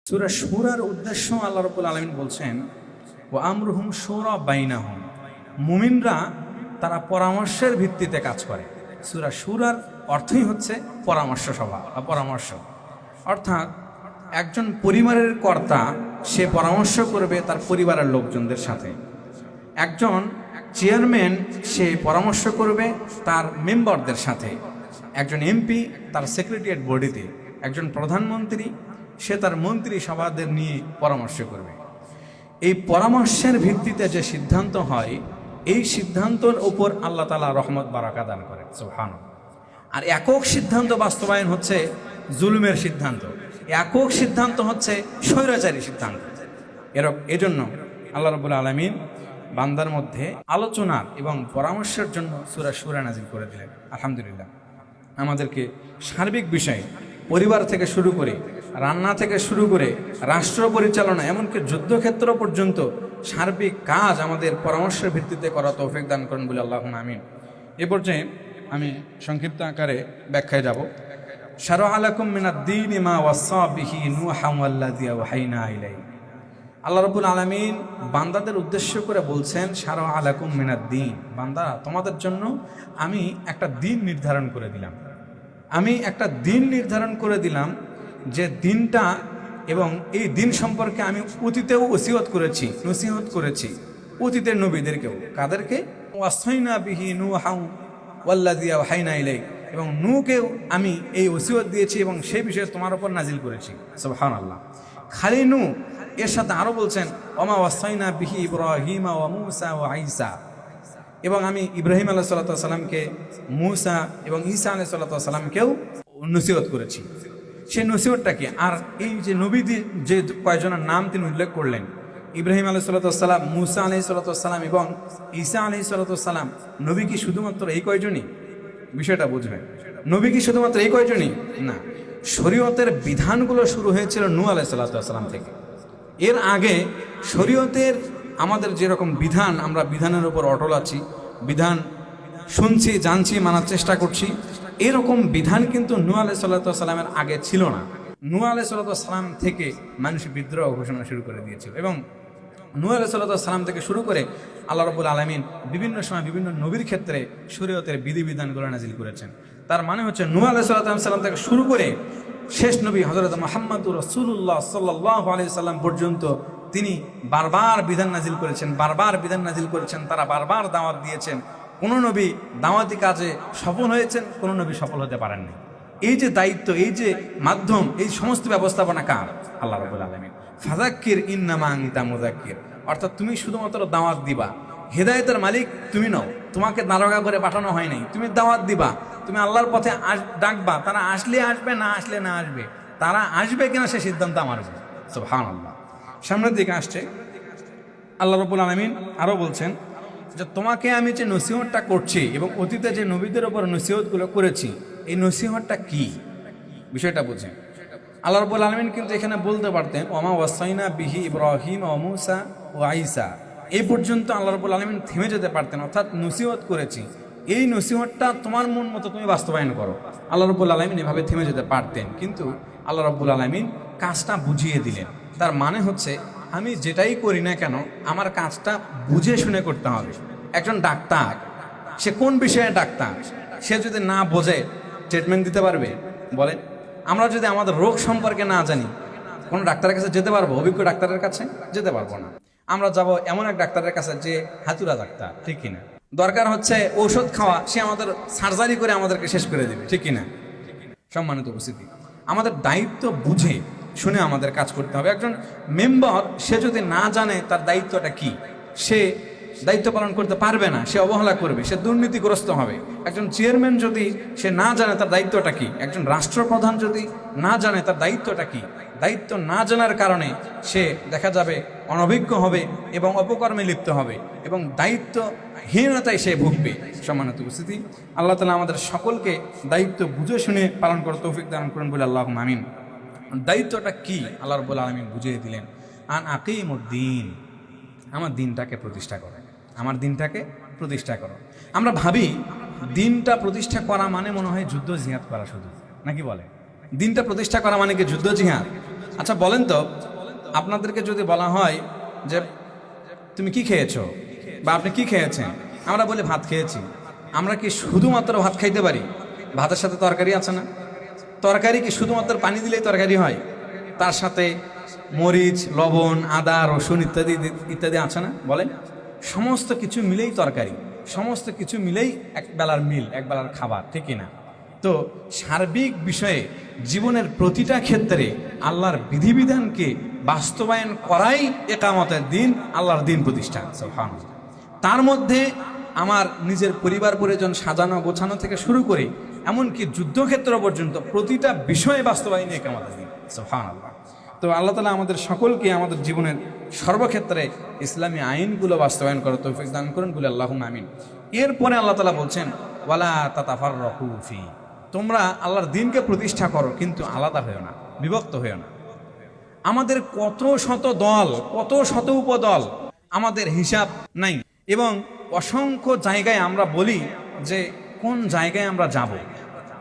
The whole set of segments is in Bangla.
সূরা শুরার উদ্দেশ্য আল্লাহ রাব্বুল আলামিন বলছেন, ওয়া আমরুহুম শুরা বাইনাহুম, মুমিনরা তারা পরামর্শের ভিত্তিতে কাজ করে। সূরা শুরার অর্থই হচ্ছে পরামর্শ সভা বা পরামর্শ, অর্থাৎ একজন পরিবারের কর্তা সে পরামর্শ করবে তার পরিবারের লোকজনদের সাথে। একজন চেয়ারম্যান সে পরামর্শ করবে তার মেম্বারদের সাথে। একজন এমপি তার সেক্রেটারিয়েট বডিতে। একজন প্রধানমন্ত্রী সে তার মন্ত্রী সভাদের নিয়ে পরামর্শ করবে। এই পরামর্শের ভিত্তিতে যে সিদ্ধান্ত হয়, এই সিদ্ধান্তের উপর আল্লাহ তাআলা রহমত বারাকা দান করেন, সুবহানাল্লাহ। আর একক সিদ্ধান্ত বাস্তবায়ন হচ্ছে জুলুমের সিদ্ধান্ত, একক সিদ্ধান্ত হচ্ছে স্বৈরাচারী সিদ্ধান্ত। এজন্য আল্লাহ রাব্বুল আলামিন বান্দার মধ্যে আলোচনার এবং পরামর্শের জন্য সূরা শুরা নাজিল করে দিলেন। আলহামদুলিল্লাহ, আমাদেরকে সার্বিক বিষয়ে পরিবার থেকে শুরু করে, রান্না থেকে শুরু করে, রাষ্ট্র পরিচালনা, এমনকি যুদ্ধক্ষেত্র পর্যন্ত সার্বিক কাজ আমাদের পরামর্শের ভিত্তিতে করা তৌফিক দান করেন বলে আল্লাহুম্মা আমিন। এ পর্যায়ে আমি সংক্ষিপ্ত আকারে ব্যাখ্যায় যাব। শারআ লাকুম মিনাদ-দীনি মা ওয়াসা বিহি নূহা ওয়াল্লাযী আওহাইনা ইলাইহি। আল্লাহ রাব্বুল আলামিন বান্দাদের উদ্দেশ্য করে বলছেন, শারআ লাকুম মিনাদ-দীন, বান্দা তোমাদের জন্য আমি একটা দিন নির্ধারণ করে দিলাম। আমি একটা দিন নির্ধারণ করে দিলাম যে দিনটা, এবং এই দিন সম্পর্কে আমি অতীতেও ওসিয়ত করেছি, নসিহত করেছি অতীতের নবীদেরকেও। কাদেরকে? ওয়াসাইনা বিহি নূহা ওয়াল্লাযী আওহাইনা ইলাইহি, এবং নূহকেও আমি এই ওসিয়ত দিয়েছি এবং সেই বিষয়ে তোমার উপর নাজিল করেছি। সুবহানাল্লাহ। খালি নূহ, এর সাথে আরো বলছেন ওমা ওয়াসাইনা বিহি ইব্রাহিমা ওয়া মূসা ওয়া ঈসা, এবং আমি ইব্রাহিম আলাইহিস সালাতু ওয়াস সালামকে, মূসা এবং ঈসা আলাইহিস সালাতু ওয়াস সালামকেও নসিহত করেছি। সেই নসিহতটা কি? আর এই যে নবীদের যে কয়জনের নাম তিনি উল্লেখ করলেন, ইব্রাহিম আলাইহিস সালাতু ওয়াস সালাম, মূসা আলাইহিস সালাতু ওয়াস সালাম এবং ঈসা আলাইহিস সালাতু ওয়াস সালাম, নবী কি শুধুমাত্র এই কয়জনই? বিষয়টা বুঝবেন। নবী কি শুধুমাত্র এই কয়জনই? না, শরীয়তের বিধানগুলো শুরু হয়েছিল নূহ আলাইহিস সালাতু ওয়াস সালাম থেকে। এর আগে শরীয়তের আমাদের যেরকম বিধান, আমরা বিধানের উপর অটল আছি, বিধান শুনছি, জানছি, মানার চেষ্টা করছি, এরকম বিধান কিন্তু নূহ আলাইহিস সালাতু ওয়াস সালামের আগে ছিল না। নূহ আলাইহিস সালাতু ওয়াস সালাম থেকে মানুষ বিদ্রোহ ঘোষণা শুরু করে দিয়েছিল, এবং নূহ আলাইহিস সালাতু ওয়াস সালাম থেকে শুরু করে আল্লাহ রাব্বুল আলামিন বিভিন্ন সময় বিভিন্ন নবীর ক্ষেত্রে শরীয়তের বিধিবিধানগুলো নাজিল করেছেন। তার মানে হচ্ছে নূহ আলাইহিস সালাতু ওয়াস সালাম থেকে শুরু করে শেষ নবী হযরত মুহাম্মদুর রাসূলুল্লাহ সাল্লাল্লাহু আলাইহি সাল্লাম পর্যন্ত তিনি বারবার বিধান নাজিল করেছেন, বারবার বিধান নাজিল করেছেন। তারা বারবার দাওয়াত দিয়েছেন। কোন নবী দাওয়াতি কাজে সফল হয়েছেন, কোন নবী সফল হতে পারেননি। এই যে দায়িত্ব, এই যে মাধ্যম, এই সমস্ত ব্যবস্থাপনা কার? আল্লাহ রাব্বুল আলামিন। ফাযাক্কির ইন্নামা আনতা মুযাক্কির, অর্থাৎ তুমি শুধুমাত্র দাওয়াত দিবা। হেদায়েতের মালিক তুমি নও, তোমাকে দারোগা করে পাঠানো হয় নাই। তুমি দাওয়াত দিবা, তুমি আল্লাহর পথে ডাকবা। তারা আসলে আসবে, না আসলে না আসবে। তারা আসবে কিনা সে সিদ্ধান্ত আমার। সুবহানাল্লাহ। সামনের দিকে আসছে আল্লাহ রাব্বুল আলামিন আরো বলছেন যে তোমাকে আমি যে নসিহতটা করছি এবং অতীতে যে নবীদের উপর নসিহতগুলো করেছি, এই নসিহতটা কি? বিষয়টা বুঝেন। আল্লাহ রাব্বুল আলামিন কিন্তু এখানে বলতে পারতেন ওমা ওয়াসাইনা বিহি ইব্রাহিম ওয়া মূসা ওয়া ঈসা, এই পর্যন্ত আল্লাহ রাব্বুল আলামিন থেমে যেতে পারতেন, অর্থাৎ নসিহত করেছি, এই নসিহতটা তোমার মন মতো তুমি বাস্তবায়ন করো। আল্লাহ রাব্বুল আলামিন এভাবে থেমে যেতে পারতেন, কিন্তু আল্লাহ রাব্বুল আলামিন কাজটা বুঝিয়ে দিলেন। তার মানে হচ্ছে আমি যেটাই করি না কেন আমার কাজটা বুঝে শুনে করতে হবে। একজন ডাক্তার, সে কোন বিষয়ে ডাক্তার, সে যদি না বোঝে ট্রিটমেন্ট দিতে পারবে? বলেন। আমরা যদি আমাদের রোগ সম্পর্কে না জানি, কোনো ডাক্তারের কাছে যেতে পারবো? অভিজ্ঞ ডাক্তারের কাছে যেতে পারবো না। আমরা যাব এমন এক ডাক্তারের কাছে যে হাতুড়া ডাক্তার, ঠিক কিনা? দরকার হচ্ছে ঔষধ খাওয়া, সে আমাদের সার্জারি করে আমাদেরকে শেষ করে দেবে, ঠিক কিনা? সম্মানিত উপস্থিতি, আমাদের দায়িত্ব বুঝে শুনে আমাদের কাজ করতে হবে। একজন মেম্বার সে যদি না জানে তার দায়িত্বটা কি, সে দায়িত্ব পালন করতে পারবে না, সে অবহেলা করবে, সে দুর্নীতিগ্রস্ত হবে। একজন চেয়ারম্যান যদি সে না জানে তার দায়িত্বটা কি, একজন রাষ্ট্রপ্রধান যদি না জানে তার দায়িত্বটা কি, দায়িত্ব না জানার কারণে সে দেখা যাবে অনভিজ্ঞ হবে এবং অপকর্মে লিপ্ত হবে এবং দায়িত্বহীনতায় সে ভুগবে। সম্মানিত উপস্থিতি, আল্লাহ তাআলা আমাদের সকলকে দায়িত্ব বুঝে শুনে পালন করার তৌফিক দান করুন বলে আল্লাহুম্মা আমিন। দায়িত্বটা কি আল্লাহ রাব্বুল আলামিন বুঝিয়ে দিলেন। আন আকিমুদ্দিন, আমার দিনটাকে প্রতিষ্ঠা করো, আমার দিনটাকে প্রতিষ্ঠা করো। আমরা ভাবি দিনটা প্রতিষ্ঠা করা মানে মনে হয় যুদ্ধ জিহাদ করা শুধু, নাকি বলে? দিনটা প্রতিষ্ঠা করা মানে কি যুদ্ধ জিহাদ? আচ্ছা বলেন তো, আপনাদেরকে যদি বলা হয় যে তুমি কি খেয়েছো বা আপনি কি খেয়েছেন, আমরা বলি ভাত খেয়েছি। আমরা কি শুধুমাত্র ভাত খাইতে পারি? ভাতের সাথে তরকারি আছে না? তরকারি কি শুধুমাত্র পানি দিলেই তরকারি হয়? তার সাথে মরিচ, লবণ, আদা, রসুন ইত্যাদি ইত্যাদি আছে না? বলেন, সমস্ত কিছু মিলেই তরকারি, সমস্ত কিছু মিলেই এক বেলার মিল, এক বেলার খাবার, ঠিক কিনা? তো সার্বিক বিষয়ে জীবনের প্রতিটা ক্ষেত্রে আল্লাহর বিধিবিধানকে বাস্তবায়ন করাই একামতের দিন, আল্লাহর দিন প্রতিষ্ঠা। সুবহানাল্লাহ। তার মধ্যে আমার নিজের পরিবার পরিজন সাজানো গোছানো থেকে শুরু করে এমনকি যুদ্ধক্ষেত্র পর্যন্ত প্রতিটা বিষয়ে বাস্তবায়ন একামতের দিন। সুবহানাল্লাহ। তো আল্লাহ তাআলা আমাদের সকলকে আমাদের জীবনের সর্বক্ষেত্রে ইসলামী আইনগুলো বাস্তবায়ন করার তৌফিক দান করুন বলে আল্লাহুম্মা আমিন। এরপরে আল্লাহ তাআলা বলছেন ওয়ালা তাতাফাররাকু ফি, তোমরা আল্লাহর দিনকে প্রতিষ্ঠা করো কিন্তু আলাদা হয়েও না, বিভক্ত হয়েও না। আমাদের কত শত দল, কত শত উপদল, আমাদের হিসাব নাই। এবং অসংখ্য জায়গায় আমরা বলি যে কোন জায়গায় আমরা যাব,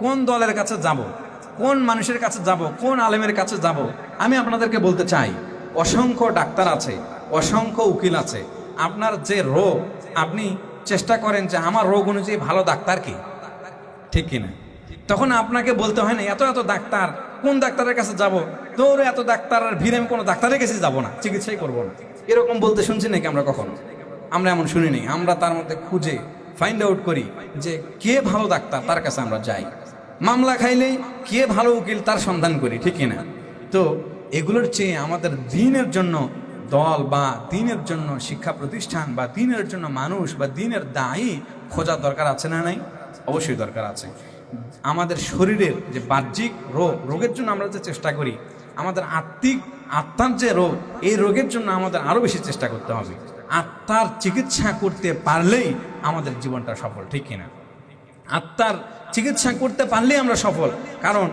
কোন দলের কাছে যাব, কোন মানুষের কাছে যাব, কোন আলেমের কাছে যাব। আমি আপনাদেরকে বলতে চাই, অসংখ্য ডাক্তার আছে, অসংখ্য উকিল আছে। আপনার যে রোগ, আপনি চেষ্টা করেন যে আমার রোগ অনুযায়ী ভালো ডাক্তার কি, ঠিক কিনা? তখন আপনাকে বলতে হয় না এত এত ডাক্তার, কোন ডাক্তারের কাছে যাব, তোর এত ডাক্তারের ভিড়ে আমি কোনো ডাক্তারের কাছে যাব না, চিকিৎসাই করবো না, এরকম বলতে শুনছি নাকি আমরা কখনো? আমরা এমন শুনিনি। আমরা তার মধ্যে খুঁজে ফাইন্ড আউট করি যে কে ভালো ডাক্তার, তার কাছে আমরা যাই। মামলা খাইলেই কে ভালো উকিল, তার সন্ধান করি, ঠিক কিনা? তো এগুলোর চেয়ে আমাদের দিনের জন্য দল বা দিনের জন্য শিক্ষা প্রতিষ্ঠান বা দিনের জন্য মানুষ বা দিনের দায়ী খোঁজার দরকার আছে না নাই? অবশ্যই দরকার আছে। আমাদের শরীরের যে বাহ্যিক রোগ, রোগের জন্য আমরা যে চেষ্টা করি, আমাদের আত্মার যে রোগ, এই রোগের জন্য আমাদের আরও বেশি চেষ্টা করতে হবে। আত্মার চিকিৎসা করতে পারলেই আমাদের জীবনটা সফল, ঠিক কিনা? আত্মার চিকিৎসা করতে পারলেই আমরা সফল। কারণ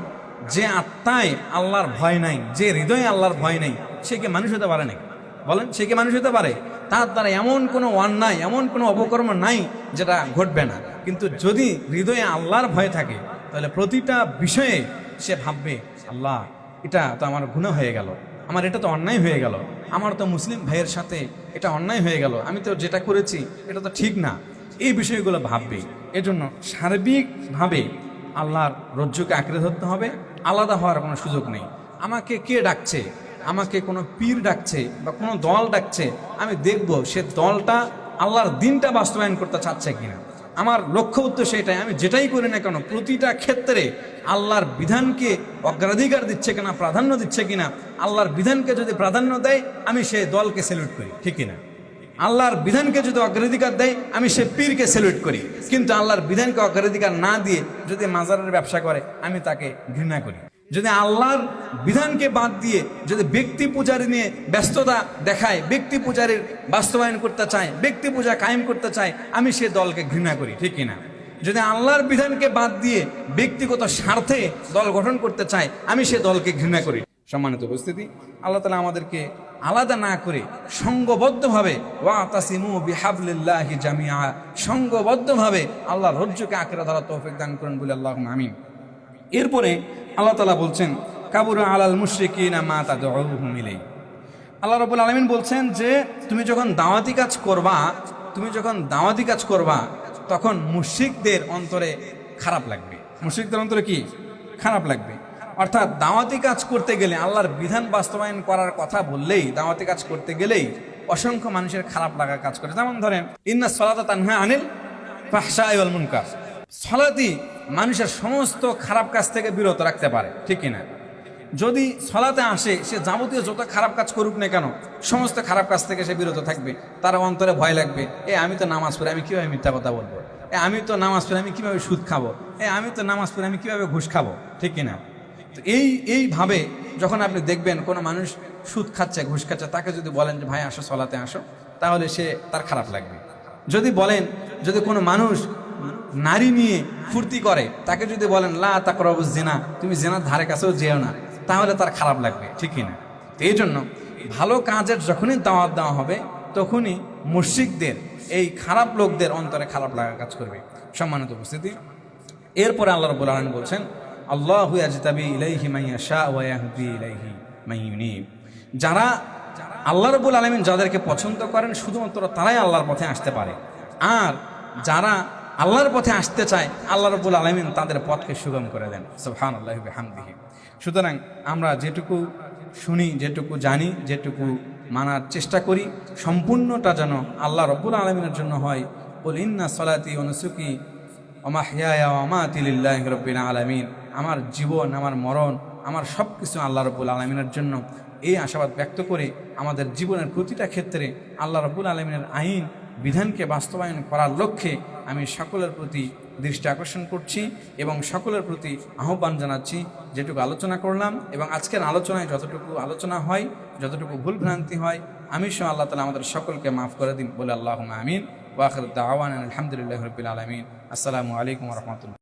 যে আত্মায় আল্লাহর ভয় নাই, যে হৃদয়ে আল্লাহর ভয় নাই, সে কি মানুষ হতে পারে নাকি? বলেন, সে কি মানুষ হতে পারে? তার দ্বারা এমন কোনো অন্যায়, এমন কোনো অপকর্ম নাই যেটা ঘটবে না। কিন্তু যদি হৃদয়ে আল্লাহর ভয় থাকে, তাহলে প্রতিটা বিষয়ে সে ভাববে, আল্লাহ, এটা তো আমার গুনাহ হয়ে গেল, আমার এটা তো অন্যায় হয়ে গেল, আমার তো মুসলিম ভাইয়ের সাথে এটা অন্যায় হয়ে গেল, আমি তো যেটা করেছি এটা তো ঠিক না। এই বিষয়গুলো ভাববে। এজন্য সার্বিকভাবে আল্লাহর রজ্জুকে আঁকড়ে ধরতে হবে, আলাদা হওয়ার কোনো সুযোগ নেই। আমাকে কে ডাকছে, আমাকে কোনো পীর ডাকছে বা কোনো দল ডাকছে, আমি দেখব সে দলটা আল্লাহর দিনটা বাস্তবায়ন করতে চাচ্ছে কিনা। আমার লক্ষ্য উদ্দেশ্য এটাই। আমি যেটাই করি না কেন, প্রতিটা ক্ষেত্রে আল্লাহর বিধানকে অগ্রাধিকার দিচ্ছে কিনা, প্রাধান্য দিচ্ছে কিনা। আল্লাহর বিধানকে যদি প্রাধান্য দেয়, আমি সেই দলকে স্যালুট করি, ঠিক কিনা? আল্লাহর বিধানকে যদি অগ্রাধিকার দেয়, আমি সে পীরকে স্যালুট করি। কিন্তু আল্লাহর বিধানকে অগ্রাধিকার না দিয়ে যদি মাজারের ব্যবসা করে, আমি তাকে ঘৃণা করি। যদি আল্লাহর বিধানকে বাদ দিয়ে যদি ব্যক্তি পূজারি নিয়ে ব্যস্ততা দেখায়, ব্যক্তি পূজারির বাস্তবায়ন করতে চায়, ব্যক্তি পূজা কায়েম করতে চায়, আমি সে দলকে ঘৃণা করি, ঠিক কিনা? যদি আল্লাহর বিধানকে বাদ দিয়ে ব্যক্তিগত স্বার্থে দল গঠন করতে চায়, আমি সে দলকে ঘৃণা করি। সম্মানিত উপস্থিতি, আল্লাহ তাআলা আমাদেরকে আলাদা না করে সংঘবদ্ধভাবে ওয়াতাসিমু বিহাবলিল্লাহি জামিআ, সংঘবদ্ধভাবে আল্লাহর রজ্জুকে আঁকড়ে ধরার তৌফিক দান করুন বলে আল্লাহুম্মা আমিন। এরপরে আল্লাহ তাআলা বলছেন কাবুরা আলাল মুশরিকিনা মা তাদউহুম ইলাই। আল্লাহ রাব্বুল আলামিন বলছেন যে তুমি যখন দাওয়াতি কাজ করবা, তখন মুশরিকদের অন্তরে খারাপ লাগবে। মুশরিকদের অন্তরে কি খারাপ লাগবে? অর্থাৎ দাওয়াতি কাজ করতে গেলে, আল্লাহর বিধান বাস্তবায়ন করার কথা বললেই, দাওয়াতি কাজ করতে গেলেই অসংখ্য মানুষের খারাপ লাগা কাজ করে। যেমন ধরেন, ইন্না সলাতা তানহা আনিল ফাহশাই ওয়াল মুনকার, সলাতি মানুষের সমস্ত খারাপ কাজ থেকে বিরত রাখতে পারে, ঠিক কিনা? যদি সলাতে আসে, সে যাবতীয় যত খারাপ কাজ করুক না কেন, সমস্ত খারাপ কাজ থেকে সে বিরত থাকবে। তার অন্তরে ভয় লাগবে, আমি তো নামাজ পড়ে আমি কিভাবে মিথ্যা কথা বলবো, আমি তো নামাজ পড়ে আমি কিভাবে সুদ খাবো, আমি তো নামাজ পড়ে আমি কিভাবে ঘুষ খাবো, ঠিক কিনা? তো এইভাবে যখন আপনি দেখবেন কোনো মানুষ সুদ খাচ্ছে, ঘুষ খাচ্ছে, তাকে যদি বলেন যে ভাই আসো সলাতে আসো, তাহলে তার খারাপ লাগবে। যদি কোনো মানুষ নারী নিয়ে ফুর্তি করে, তাকে যদি বলেন লা তাকরাবুজ জিনা, তুমি জিনার ধারে কাছেও যেও না, তাহলে তার খারাপ লাগবে, ঠিক কিনা? এই জন্য ভালো কাজের যখনই দাওয়াত দেওয়া হবে, তখনই মুশরিকদের, এই খারাপ লোকদের অন্তরে খারাপ লাগা কাজ করবে। সম্মানিত উপস্থিতি, এরপরে আল্লাহ রাব্বুল আলামিন বলছেন আল্লাহু ইয়াজতাবি ইলাইহি মান ইয়াশা ওয়া ইয়াহদি ইলাইহি, মান ইউনিব। যারা আল্লাহ রাব্বুল আলামিন যাদেরকে পছন্দ করেন শুধুমাত্র তারাই আল্লাহর পথে আসতে পারে। আর যারা আল্লাহর পথে আসতে চায় আল্লাহ রাব্বুল আলামিন তাদের পথকে সুগম করে দেন। সুবহানাল্লাহি ওয়া বিহামদিহি। সুতরাং আমরা যেটুকু শুনি, যেটুকু জানি, যেটুকু মানার চেষ্টা করি সম্পূর্ণটা যেন আল্লাহ রাব্বুল আলামিনের জন্য হয়। কুল ইন্না সলাতি ওয়া নুসুকি ওয়া মাহইয়ায়া ওয়া মামাতি লিল্লাহি রাব্বিল আলামিন। আমার জীবন, আমার মরণ, আমার সব কিছু আল্লাহ রাব্বুল আলামিনের জন্য। এই আশাবাদ ব্যক্ত করে আমাদের জীবনের প্রতিটা ক্ষেত্রে আল্লাহ রাব্বুল আলামিনের আইন বিধানকে বাস্তবায়ন করার লক্ষ্যে আমি সকলের প্রতি দৃষ্টি আকর্ষণ করছি এবং সকলের প্রতি আহ্বান জানাচ্ছি। যেটুকু আলোচনা করলাম এবং আজকের আলোচনায় যতটুকু আলোচনা হয়, যতটুকু ভুল ভ্রান্তি হয়, আমি সহ আল্লাহ তাআলা আমাদের সকলকে মাফ করে দিন বলে আল্লাহুম্মা আমিন। ওয়া আখিরু দাওয়ানা আলহামদুলিল্লাহি রাব্বিল আলামিন। আসসালামু আলাইকুম ওয়া রাহমাতুল্লাহ।